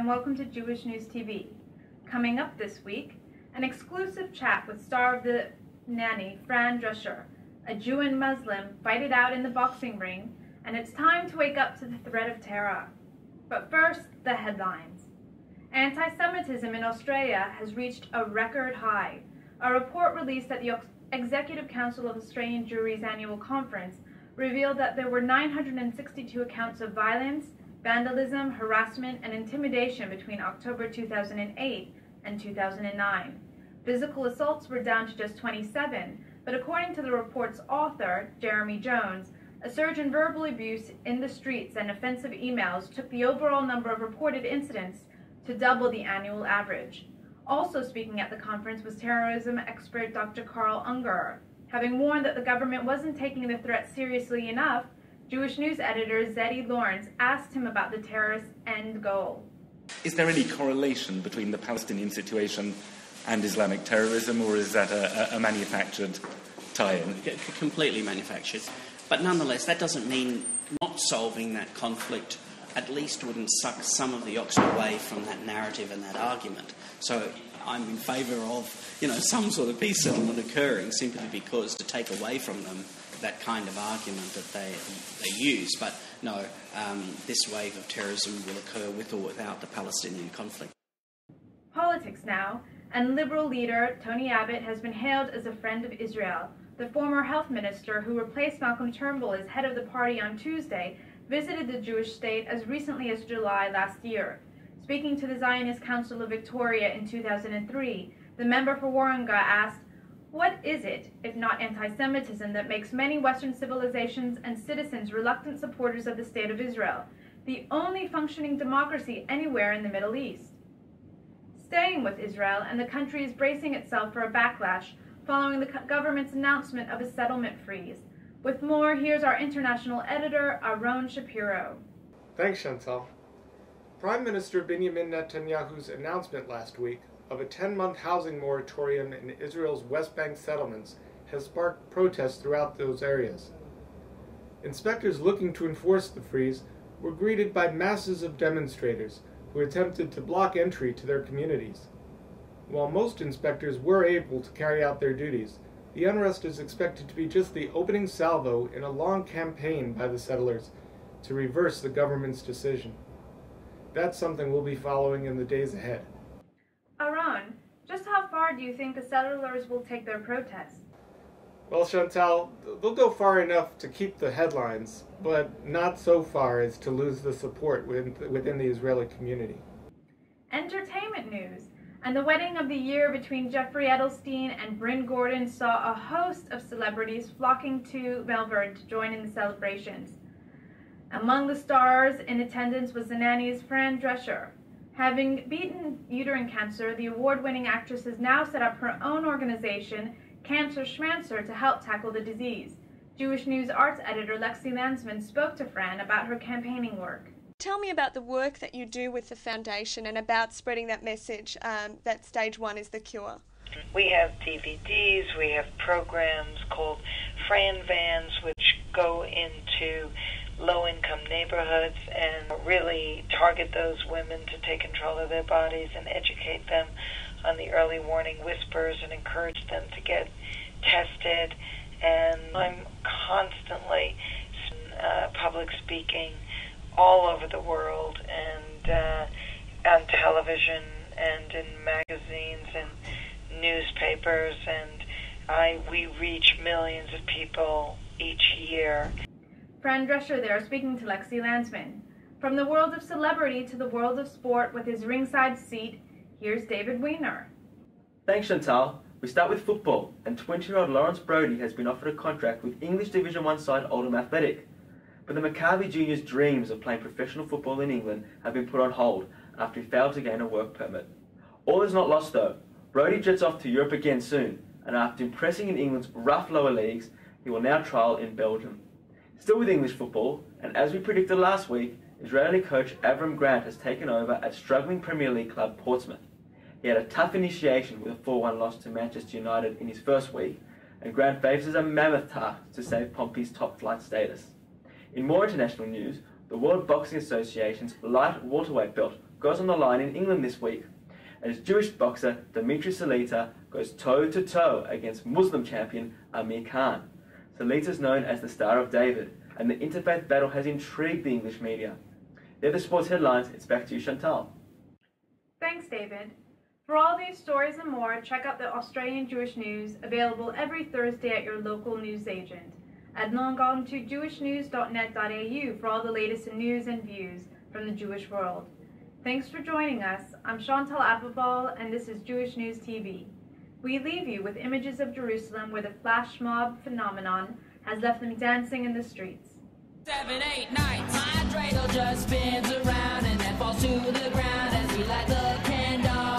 and welcome to Jewishnews TV. Coming up this week, an exclusive chat with star of the nanny, Fran Drescher. A Jew and Muslim fight it out in the boxing ring, and it's time to wake up to the threat of terror. But first, the headlines. Anti-Semitism in Australia has reached a record high. A report released at the Executive Council of Australian Jewry's annual conference revealed that there were 962 accounts of violence, vandalism, harassment, and intimidation between October 2008 and 2009. Physical assaults were down to just 27, but according to the report's author, Jeremy Jones, a surge in verbal abuse in the streets and offensive emails took the overall number of reported incidents to double the annual average. Also speaking at the conference was terrorism expert Dr. Carl Unger. Having warned that the government wasn't taking the threat seriously enough, Jewish News editor Zeddy Lawrence asked him about the terrorists' end goal. Is there any correlation between the Palestinian situation and Islamic terrorism, or is that a manufactured tie-in? Completely manufactured. But nonetheless, that doesn't mean not solving that conflict at least wouldn't suck some of the oxygen away from that narrative and that argument. So I'm in favour of, some sort of peace settlement occurring simply because to take away from them that kind of argument that they use. But no, this wave of terrorism will occur with or without the Palestinian conflict. Politics now, and Liberal leader Tony Abbott has been hailed as a friend of Israel. The former health minister who replaced Malcolm Turnbull as head of the party on Tuesday visited the Jewish state as recently as July last year. Speaking to the Zionist Council of Victoria in 2003, the member for Warringah asked, "What is it, if not anti-Semitism, that makes many Western civilizations and citizens reluctant supporters of the State of Israel, the only functioning democracy anywhere in the Middle East?" Staying with Israel, and the country is bracing itself for a backlash following the government's announcement of a settlement freeze. With more, here's our international editor, Aaron Shapiro. Thanks, Chantal. Prime Minister Benjamin Netanyahu's announcement last week of a 10-month housing moratorium in Israel's West Bank settlements has sparked protests throughout those areas. Inspectors looking to enforce the freeze were greeted by masses of demonstrators who attempted to block entry to their communities. While most inspectors were able to carry out their duties, the unrest is expected to be just the opening salvo in a long campaign by the settlers to reverse the government's decision. That's something we'll be following in the days ahead. Aaron, just how far do you think the settlers will take their protest? Well, Chantal, they'll go far enough to keep the headlines, but not so far as to lose the support within the Israeli community. Entertainment news. And the wedding of the year between Jeffrey Edelstein and Bryn Gordon saw a host of celebrities flocking to Melbourne to join in the celebrations. Among the stars in attendance was the nanny's Fran Drescher. Having beaten uterine cancer, the award-winning actress has now set up her own organization, Cancer Schmancer, to help tackle the disease. Jewish News arts editor Lexi Landsman spoke to Fran about her campaigning work. Tell me about the work that you do with the foundation and about spreading that message that stage one is the cure. We have DVDs, we have programs called Fran Vans, which go into low-income neighborhoods and really target those women to take control of their bodies and educate them on the early warning whispers and encourage them to get tested. And I'm constantly public speaking all over the world, and on television and in magazines and newspapers, and we reach millions of people each year. Fran Drescher there speaking to Lexi Landsman. From the world of celebrity to the world of sport with his ringside seat, here's David Weiner. Thanks, Chantal. We start with football, and 20-year-old Lawrence Brodie has been offered a contract with English Division 1 side Oldham Athletic. But the Maccabi Juniors' dreams of playing professional football in England have been put on hold after he failed to gain a work permit. All is not lost though. Brodie jets off to Europe again soon, and after impressing in England's rough lower leagues, he will now trial in Belgium. Still with English football, and as we predicted last week, Israeli coach Avram Grant has taken over at struggling Premier League club Portsmouth. He had a tough initiation with a 4-1 loss to Manchester United in his first week, and Grant faces a mammoth task to save Pompey's top-flight status. In more international news, the World Boxing Association's light welterweight belt goes on the line in England this week, as Jewish boxer Dimitri Salita goes toe-to-toe against Muslim champion Amir Khan. Salita is known as the Star of David, and the interfaith battle has intrigued the English media. They're the sports headlines. It's back to you, Chantal. Thanks, David. For all these stories and more, check out the Australian Jewish News, available every Thursday at your local newsagent. And log on to jewishnews.net.au for all the latest in news and views from the Jewish world. Thanks for joining us. I'm Chantal Applebaum, and this is Jewish News TV. We leave you with images of Jerusalem where the flash mob phenomenon has left them dancing in the streets. 7, 8 nights, my dreidel just spins around and then falls to the ground as we light the candle.